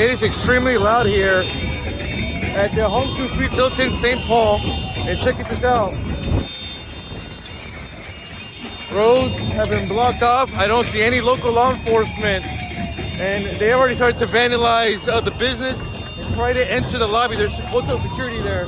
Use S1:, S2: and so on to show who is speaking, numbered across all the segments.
S1: It is extremely loud here at the Home 2 Suites Hilton St. Paul. And check this out. Roads have been blocked off. I don't see any local law enforcement. And they already started to vandalize the business and try to enter the lobby. There's hotel security there.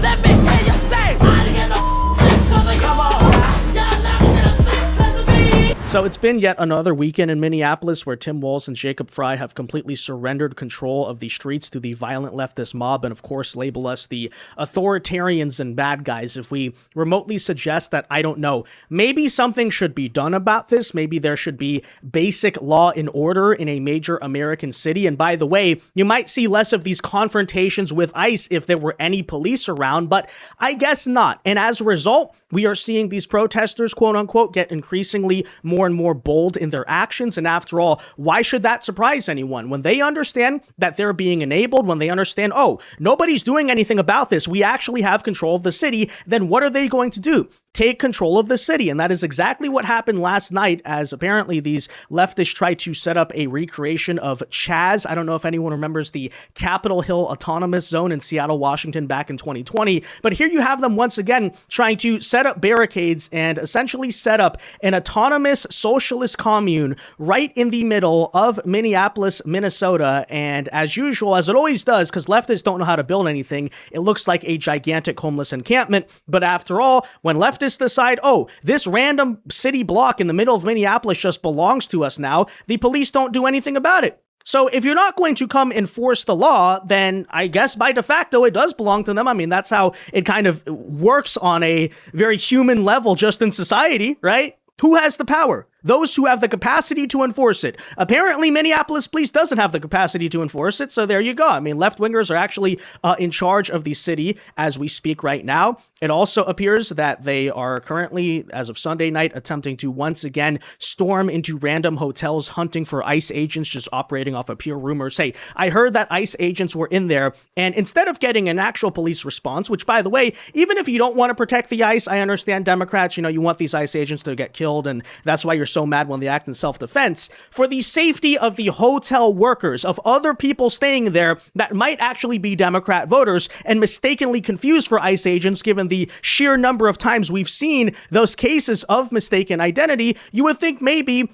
S2: Let me hear you say, I ain't no shit, 'cause I come on. Y'all not gonna listen to me.
S3: So it's been yet another weekend in Minneapolis where Tim Walz and Jacob Frey have completely surrendered control of the streets to the violent leftist mob and of course label us the authoritarians and bad guys if we remotely suggest that, I don't know, maybe something should be done about this. Maybe there should be basic law and order in a major American city. And by the way, you might see less of these confrontations with ICE if there were any police around, but I guess not. And as a result, we are seeing these protesters, quote unquote, get increasingly more and more bold in their actions. And after all, why should that surprise anyone? When they understand that they're being enabled, when they understand, oh, nobody's doing anything about this, we actually have control of the city, then what are they going to do? Take control of the city. And that is exactly what happened last night, as apparently these leftists tried to set up a recreation of Chaz. I don't know if anyone remembers the Capitol Hill Autonomous Zone in Seattle, Washington back in 2020, but here you have them once again trying to set up barricades and essentially set up an autonomous socialist commune right in the middle of Minneapolis, Minnesota. And as usual, as it always does, because leftists don't know how to build anything, it looks like a gigantic homeless encampment. But after all, when leftists decide, oh, this random city block in the middle of Minneapolis just belongs to us now, the police don't do anything about it. So if you're not going to come enforce the law, then I guess by de facto it does belong to them. I mean, that's how it kind of works on a very human level just in society, right? Who has the power? Those who have the capacity to enforce it. Apparently, Minneapolis police doesn't have the capacity to enforce it, so there you go. I mean, left-wingers are actually in charge of the city as we speak right now. It also appears that they are currently, as of Sunday night, attempting to once again storm into random hotels hunting for ICE agents, just operating off of pure rumors. Hey, I heard that ICE agents were in there, and instead of getting an actual police response, which, by the way, even if you don't want to protect the ICE, I understand Democrats, you want these ICE agents to get killed, and that's why you're so mad when they act in self-defense. For the safety of the hotel workers, of other people staying there that might actually be Democrat voters and mistakenly confused for ICE agents, given the sheer number of times we've seen those cases of mistaken identity, you would think maybe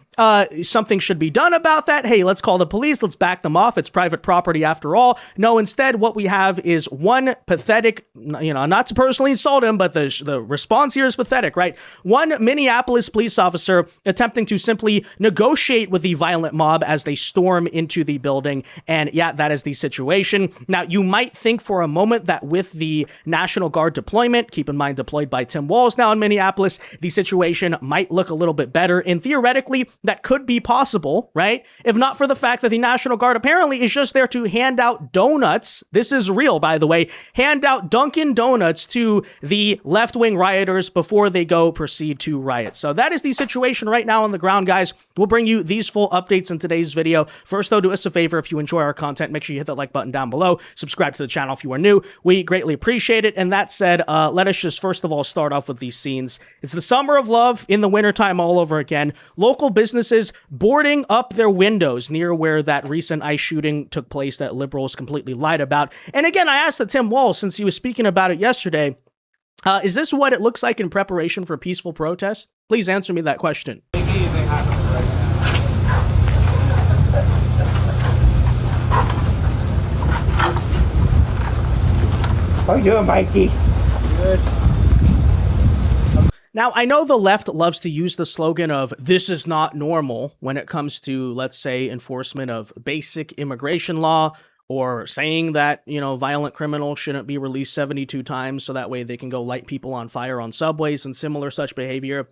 S3: something should be done about that. Hey, let's call the police. Let's back them off. It's private property after all. No, instead, what we have is one pathetic, not to personally insult him, but the response here is pathetic, right? One Minneapolis police officer attempting to simply negotiate with the violent mob as they storm into the building. And yeah, that is the situation. Now, you might think for a moment that with the National Guard deployment, keep in mind deployed by Tim Walz now in Minneapolis, the situation might look a little bit better. And theoretically, that could be possible, right? If not for the fact that the National Guard apparently is just there to hand out donuts. This is real, by the way. Hand out Dunkin' Donuts to the left-wing rioters before they go proceed to riot. So that is the situation right now on the ground, guys. We'll bring you these full updates in today's video. First, though, do us a favor. If you enjoy our content, make sure you hit that like button down below. Subscribe to the channel if you are new. We greatly appreciate it. And that said, let us just first of all start off with these scenes. It's the summer of love in the wintertime all over again. Local businesses boarding up their windows near where that recent ICE shooting took place that liberals completely lied about. And again, I asked Tim Walz, since he was speaking about it yesterday, is this what it looks like in preparation for peaceful protest? Please answer me that question.
S4: Anything happens right now. How you doing, Mikey?
S1: Good.
S3: Now, I know the left loves to use the slogan of "this is not normal" when it comes to, let's say, enforcement of basic immigration law, or saying that, violent criminals shouldn't be released 72 times so that way they can go light people on fire on subways and similar such behavior.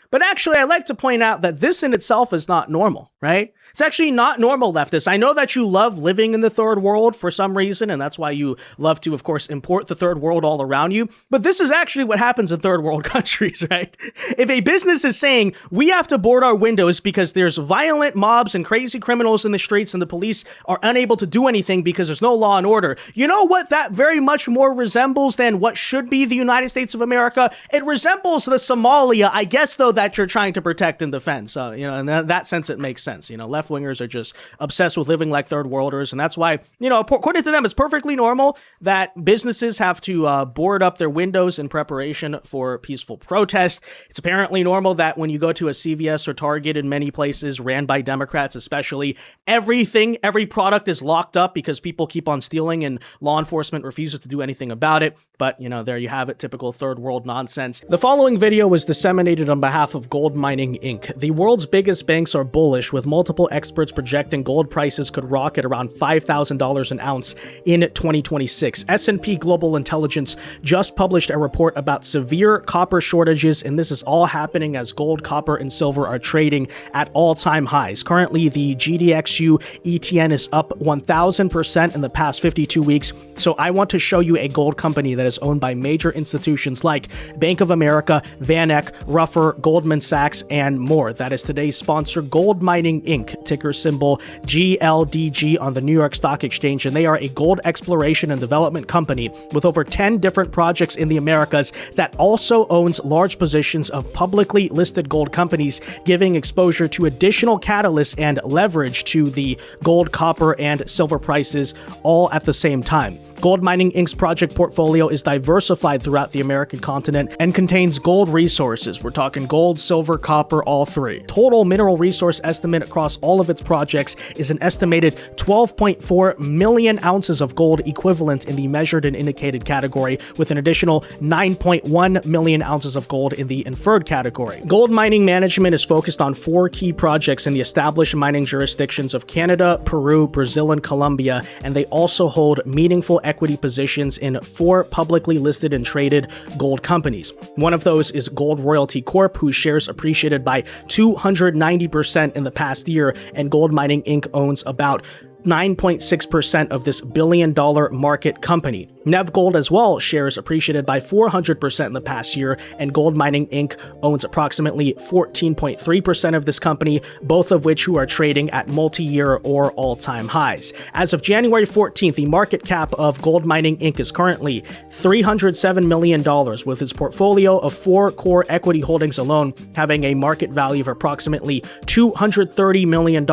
S3: But actually, I like to point out that this in itself is not normal, right? It's actually not normal, leftists. I know that you love living in the third world for some reason, and that's why you love to, of course, import the third world all around you. But this is actually what happens in third world countries, right? If a business is saying, we have to board our windows because there's violent mobs and crazy criminals in the streets and the police are unable to do anything because there's no law and order, you know what that very much more resembles than what should be the United States of America? It resembles the Somalia, I guess, though, that you're trying to protect and defend. So, you know, in that sense, it makes sense. You know, left-wingers are just obsessed with living like third worlders. And that's why, you know, according to them, it's perfectly normal that businesses have to board up their windows in preparation for peaceful protest. It's apparently normal that when you go to a CVS or Target in many places ran by Democrats, especially, every product is locked up because people keep on stealing and law enforcement refuses to do anything about it. But, you know, there you have it, typical third world nonsense. The following video was disseminated on behalf of GoldMining Inc. The world's biggest banks are bullish, with multiple experts projecting gold prices could rocket around $5,000 an ounce in 2026. S&P Global Intelligence just published a report about severe copper shortages, and this is all happening as gold, copper, and silver are trading at all-time highs. Currently, the GDXU ETN is up 1,000% in the past 52 weeks, so I want to show you a gold company that is owned by major institutions like Bank of America, Van Eck, Ruffer, Goldman Sachs, and more. That is today's sponsor, GoldMining Inc., ticker symbol GLDG on the New York Stock Exchange, and they are a gold exploration and development company with over 10 different projects in the Americas that also owns large positions of publicly listed gold companies, giving exposure to additional catalysts and leverage to the gold, copper, and silver prices all at the same time. GoldMining Inc.'s project portfolio is diversified throughout the American continent and contains gold resources. We're talking gold, silver, copper, all three. Total mineral resource estimate across all of its projects is an estimated 12.4 million ounces of gold equivalent in the measured and indicated category, with an additional 9.1 million ounces of gold in the inferred category. Gold mining management is focused on 4 key projects in the established mining jurisdictions of Canada, Peru, Brazil, and Colombia, and they also hold meaningful equity positions in 4 publicly listed and traded gold companies. One of those is Gold Royalty Corp, whose shares appreciated by 290% in the past year, and GoldMining Inc. owns about 9.6% of this billion-dollar market company. Nev Gold as well shares appreciated by 400% in the past year, and GoldMining Inc. owns approximately 14.3% of this company, both of which who are trading at multi-year or all-time highs. As of January 14th, the market cap of GoldMining Inc. is currently $307 million, with its portfolio of 4 core equity holdings alone having a market value of approximately $230 million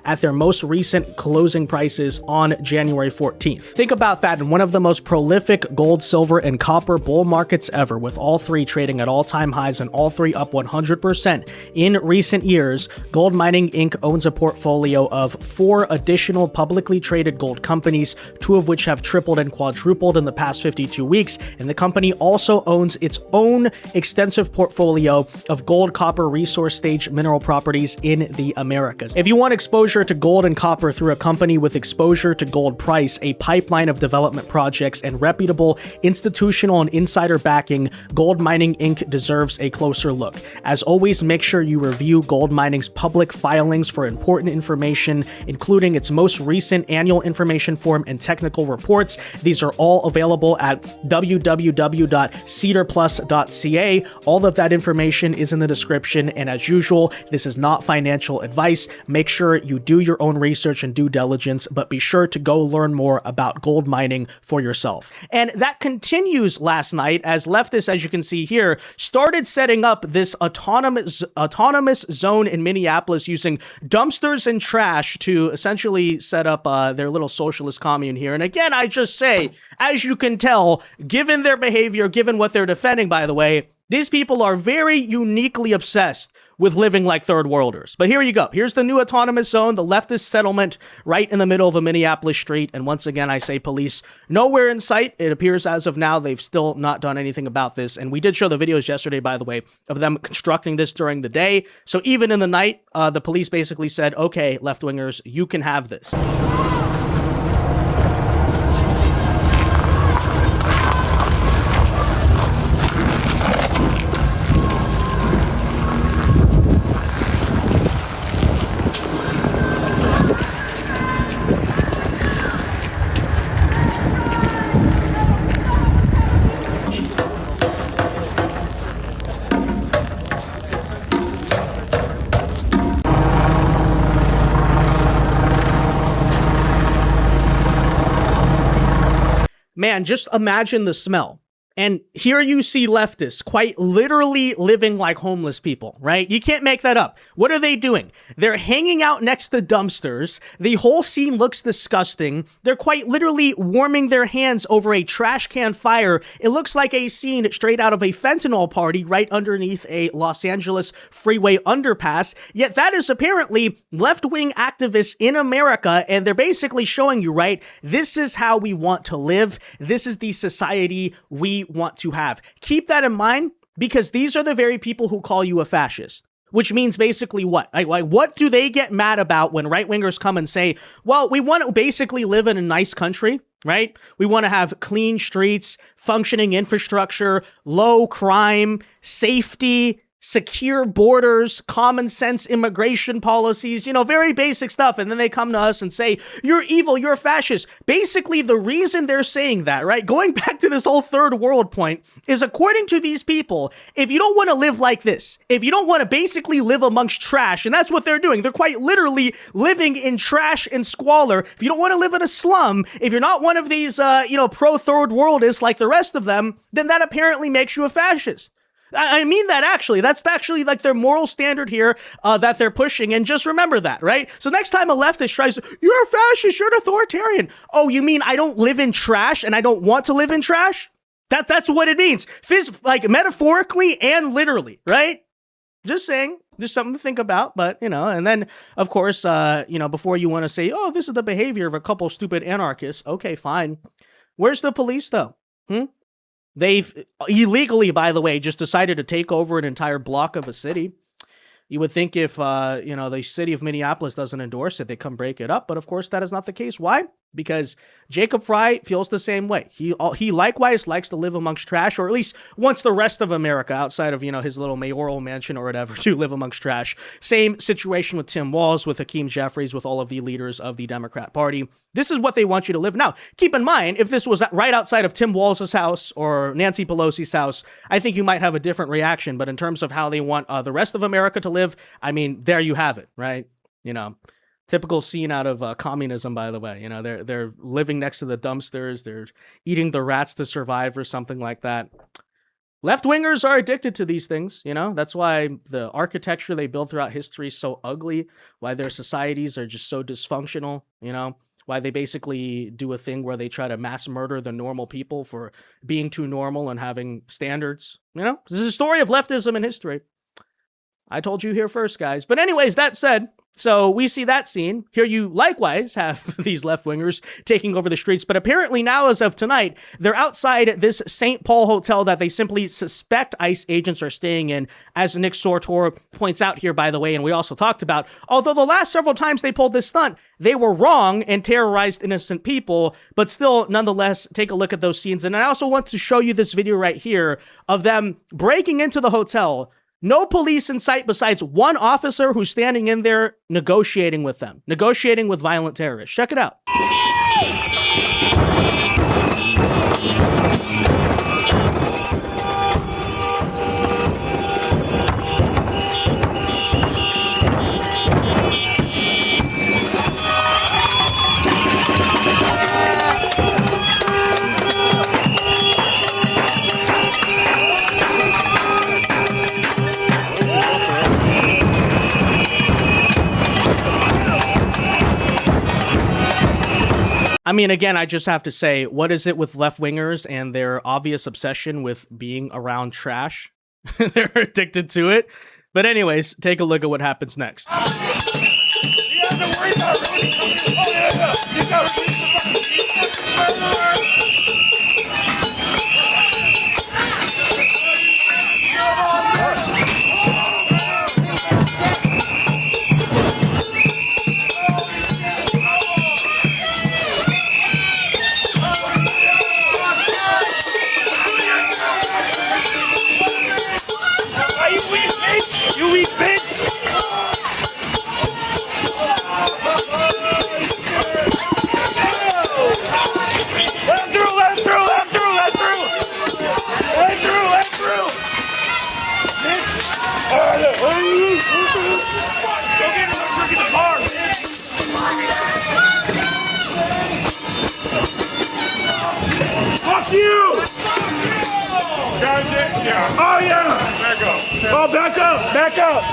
S3: at their most recent closing prices on January 14th. Think about that, in one of the most prolific gold, silver, and copper bull markets ever, with all 3 trading at all-time highs and all 3 up 100% in recent years, GoldMining Inc. owns a portfolio of 4 additional publicly traded gold companies, 2 of which have tripled and quadrupled in the past 52 weeks, and the company also owns its own extensive portfolio of gold, copper, resource stage mineral properties in the Americas. If you want exposure to gold and copper through a company with exposure to gold price, a pipeline of development projects, and reputable institutional and insider backing, GoldMining Inc. deserves a closer look. As always, make sure you review GoldMining's public filings for important information, including its most recent annual information form and technical reports. These are all available at www.cedarplus.ca. All of that information is in the description, and as usual, this is not financial advice. Make sure you do your own research and due diligence, but be sure to go learn more about gold mining for yourself. And that continues last night as leftists, as you can see here, started setting up this autonomous zone in Minneapolis using dumpsters and trash to essentially set up their little socialist commune here. And again, I just say, as you can tell, given their behavior, given what they're defending, by the way, these people are very uniquely obsessed with living like third worlders. But here you go. Here's the new autonomous zone, the leftist settlement right in the middle of a Minneapolis street. And once again, I say police nowhere in sight. It appears as of now, they've still not done anything about this. And we did show the videos yesterday, by the way, of them constructing this during the day. So even in the night, the police basically said, okay, left-wingers, you can have this. Man, just imagine the smell. And here you see leftists quite literally living like homeless people, right? You can't make that up. What are they doing? They're hanging out next to dumpsters. The whole scene looks disgusting. They're quite literally warming their hands over a trash can fire. It looks like a scene straight out of a fentanyl party right underneath a Los Angeles freeway underpass. Yet that is apparently left-wing activists in America, and they're basically showing you, right, this is how we want to live. This is the society we want to have. Keep that in mind, because these are the very people who call you a fascist. Which means basically what? Like, what do they get mad about when right-wingers come and say, well, we want to basically live in a nice country, right? We want to have clean streets, functioning infrastructure, low crime, safety, secure borders, common sense immigration policies, you know, very basic stuff. And then they come to us and say, you're evil, you're a fascist. Basically, the reason they're saying that, right, going back to this whole third world point, is according to these people, if you don't want to live like this, if you don't want to basically live amongst trash, and that's what they're doing, they're quite literally living in trash and squalor. If you don't want to live in a slum, if you're not one of these, pro-third worldists like the rest of them, then that apparently makes you a fascist. I mean that actually. That's actually like their moral standard here that they're pushing. And just remember that, right? So next time a leftist tries to, you're a fascist, you're an authoritarian. Oh, you mean I don't live in trash and I don't want to live in trash? That's what it means. Like metaphorically and literally, right? Just saying. Just something to think about, but, and then, of course, before you want to say, oh, this is the behavior of a couple stupid anarchists. Okay, fine. Where's the police, though? They've illegally, by the way, just decided to take over an entire block of a city. You would think if, the city of Minneapolis doesn't endorse it, they come break it up. But of course, that is not the case. Why? Because Jacob Fry feels the same way. He likewise likes to live amongst trash, or at least wants the rest of America outside of, his little mayoral mansion or whatever to live amongst trash. Same situation with Tim Walz, with Hakeem Jeffries, with all of the leaders of the Democrat Party. This is what they want you to live. Now, keep in mind, if this was right outside of Tim Walz's house or Nancy Pelosi's house, I think you might have a different reaction. But in terms of how they want the rest of America to live, I mean, there you have it, right? Typical scene out of communism, by the way. They're living next to the dumpsters. They're eating the rats to survive or something like that. Left-wingers are addicted to these things, That's why the architecture they built throughout history is so ugly, why their societies are just so dysfunctional, why they basically do a thing where they try to mass murder the normal people for being too normal and having standards, This is a story of leftism in history. I told you here first, guys. But anyways, that said, so we see that scene. Here you likewise have these left-wingers taking over the streets. But apparently now, as of tonight, they're outside this St. Paul hotel that they simply suspect ICE agents are staying in, as Nick Sortor points out here, by the way, and we also talked about. Although the last several times they pulled this stunt, they were wrong and terrorized innocent people. But still, nonetheless, take a look at those scenes. And I also want to show you this video right here of them breaking into the hotel. No police in sight besides one officer who's standing in there negotiating with them, negotiating with violent terrorists. Check it out. I mean, again, I just have to say, what is it with left-wingers and their obvious obsession with being around trash? They're addicted to it. But anyways, take a look at what happens next.
S4: Y'all back up! Back up!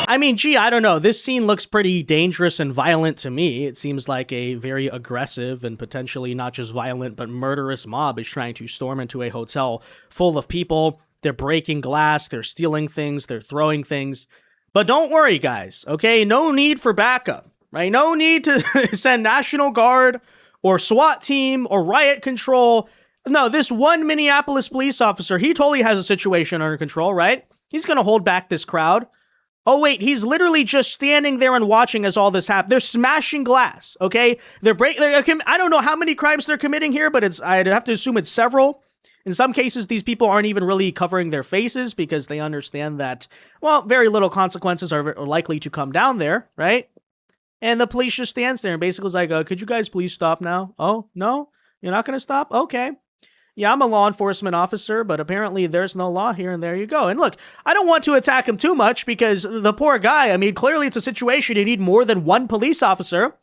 S3: I mean, gee, I don't know. This scene looks pretty dangerous and violent to me. It seems like a very aggressive and potentially not just violent, but murderous mob is trying to storm into a hotel full of people. They're breaking glass, they're stealing things, they're throwing things. But don't worry, guys, okay? No need for backup, right? No need to send National Guard or SWAT team or riot control. No, this one Minneapolis police officer, he totally has a situation under control, right? He's going to hold back this crowd. Oh, wait, he's literally just standing there and watching as all this happens. They're smashing glass, okay? I don't know how many crimes they're committing here, but I'd have to assume it's several. In some cases, these people aren't even really covering their faces because they understand that, well, very little consequences are likely to come down there, right? And the police just stands there and basically is like, could you guys please stop now? Oh, no? You're not going to stop? Okay. Yeah, I'm a law enforcement officer, but apparently there's no law here, and there you go. And look, I don't want to attack him too much because the poor guy, I mean, clearly it's a situation you need more than one police officer,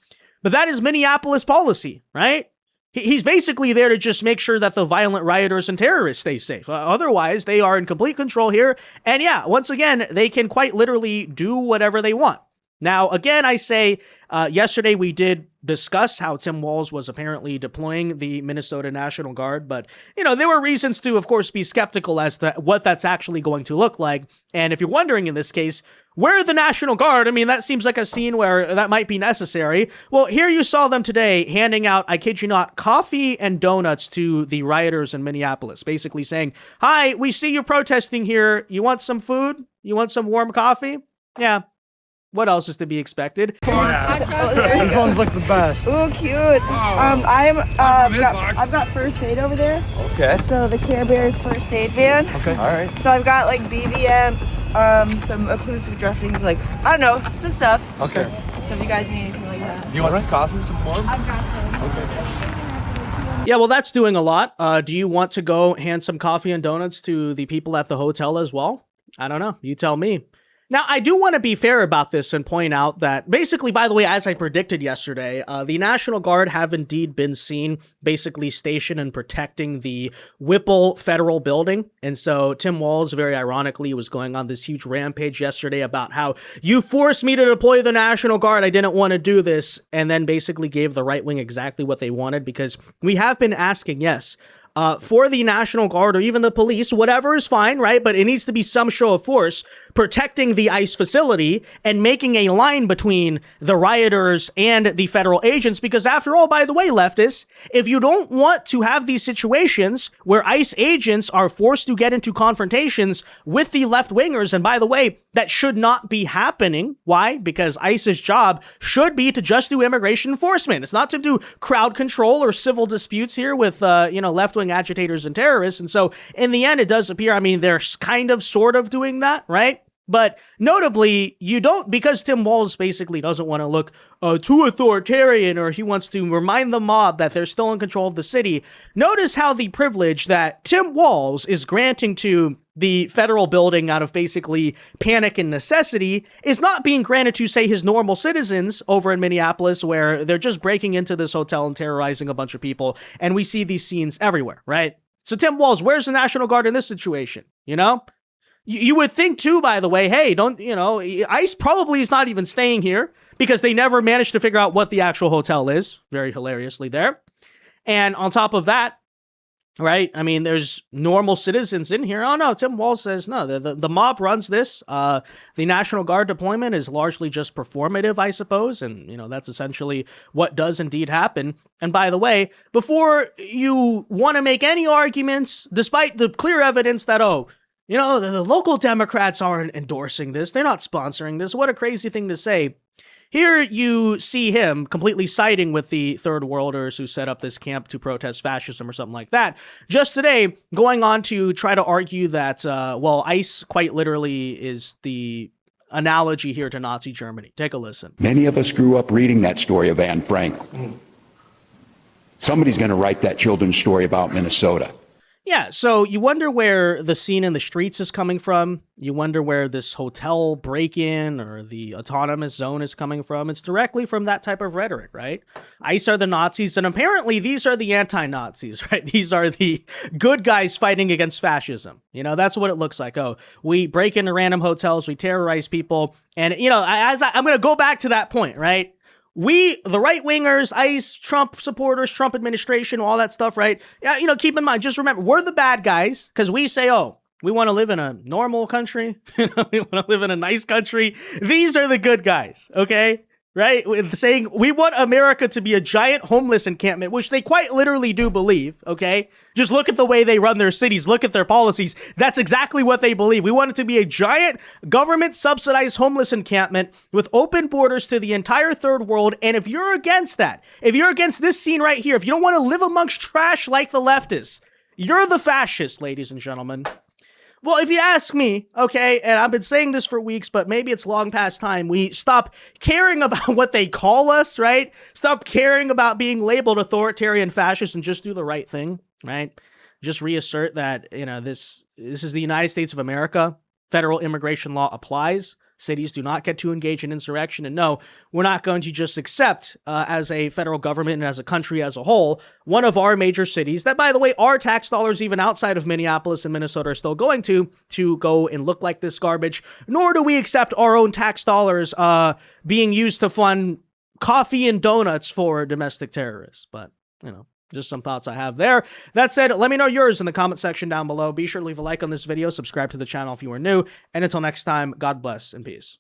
S3: but that is Minneapolis policy, right? He's basically there to just make sure that the violent rioters and terrorists stay safe. Otherwise, they are in complete control here, and yeah, once again, they can quite literally do whatever they want. Now, again, I say, yesterday we did discuss how Tim Walz was apparently deploying the Minnesota National Guard, but, you know, there were reasons to, of course, be skeptical as to what that's actually going to look like. And if you're wondering in this case, where are the National Guard? I mean, that seems like a scene where that might be necessary. Well, here you saw them today handing out, I kid you not, coffee and donuts to the rioters in Minneapolis, basically saying, hi, we see you protesting here. You want some food? You want some warm coffee? Yeah. What else is to be expected?
S5: These ones look the best.
S6: Oh, cute. I've got first aid over there.
S5: Okay.
S6: So the Care Bears first aid van.
S5: Okay. All right.
S6: So I've got like BBMs, some occlusive dressings, like, I don't know, some stuff.
S5: Okay.
S6: So if you guys need anything like that.
S5: Do you want some coffee, some more?
S6: I've got some.
S5: Okay.
S3: Yeah, well, that's doing a lot. Do you want to go hand some coffee and donuts to the people at the hotel as well? I don't know. You tell me. Now, I do want to be fair about this and point out that basically, by the way, as I predicted yesterday, the National Guard have indeed been seen basically stationed and protecting the Whipple Federal Building. And so Tim Walz, very ironically, was going on this huge rampage yesterday about how you forced me to deploy the National Guard. I didn't want to do this. And then basically gave the right wing exactly what they wanted, because we have been asking, yes, for the National Guard or even the police, whatever is fine, right? But it needs to be some show of force protecting the ICE facility and making a line between the rioters and the federal agents. Because after all, by the way, leftists, if you don't want to have these situations where ICE agents are forced to get into confrontations with the left-wingers, and by the way, that should not be happening. Why? Because ICE's job should be to just do immigration enforcement. It's not to do crowd control or civil disputes here with, left-wing agitators and terrorists. And so in the end, it does appear, I mean, they're kind of sort of doing that, right? But notably, you don't, because Tim Walz basically doesn't want to look too authoritarian, or he wants to remind the mob that they're still in control of the city. Notice how the privilege that Tim Walz is granting to the federal building out of basically panic and necessity is not being granted to, say, his normal citizens over in Minneapolis, where they're just breaking into this hotel and terrorizing a bunch of people. And we see these scenes everywhere, right? So Tim Walz, where's the National Guard in this situation? You know? You would think too, by the way, hey, ICE probably is not even staying here because they never managed to figure out what the actual hotel is. Very hilariously there. And on top of that, right, I mean, there's normal citizens in here. Oh, no, Tim Walz says, no, the mob runs this. The National Guard deployment is largely just performative, I suppose. And, that's essentially what does indeed happen. And by the way, before you want to make any arguments, despite the clear evidence that, the local Democrats aren't endorsing this, they're not sponsoring this, what a crazy thing to say. Here you see him completely siding with the Third Worlders who set up this camp to protest fascism or something like that. Just today, going on to try to argue that, ICE quite literally is the analogy here to Nazi Germany. Take a listen.
S7: Many of us grew up reading that story of Anne Frank. Somebody's going to write that children's story about Minnesota.
S3: Yeah, so you wonder where the scene in the streets is coming from. You wonder where this hotel break-in or the autonomous zone is coming from. It's directly from that type of rhetoric, right? ICE are the Nazis, and apparently these are the anti-Nazis, right? These are the good guys fighting against fascism. You know, that's what it looks like. Oh, we break into random hotels, we terrorize people, and, you know, I'm going to go back to that point, right? We, the right-wingers, ICE, Trump supporters, Trump administration, all that stuff, right? Yeah, you know, keep in mind, just remember, we're the bad guys because we say, oh, we want to live in a normal country. We want to live in a nice country. These are the good guys, okay? Right? With saying we want America to be a giant homeless encampment, which they quite literally do believe, okay? Just look at the way they run their cities, look at their policies. That's exactly what they believe. We want it to be a giant government-subsidized homeless encampment with open borders to the entire third world. And if you're against that, if you're against this scene right here, if you don't want to live amongst trash like the leftists, you're the fascist, ladies and gentlemen. Well, if you ask me, okay, and I've been saying this for weeks, but maybe it's long past time, we stop caring about what they call us, right? Stop caring about being labeled authoritarian fascist and just do the right thing, right? Just reassert that, you know, this is the United States of America. Federal immigration law applies. Cities do not get to engage in insurrection. And no, we're not going to just accept as a federal government and as a country as a whole, one of our major cities that, by the way, our tax dollars, even outside of Minneapolis and Minnesota, are still going to go and look like this garbage. Nor do we accept our own tax dollars being used to fund coffee and donuts for domestic terrorists. But, you know, just some thoughts I have there. That said, let me know yours in the comment section down below. Be sure to leave a like on this video, subscribe to the channel if you are new, and until next time, God bless and peace.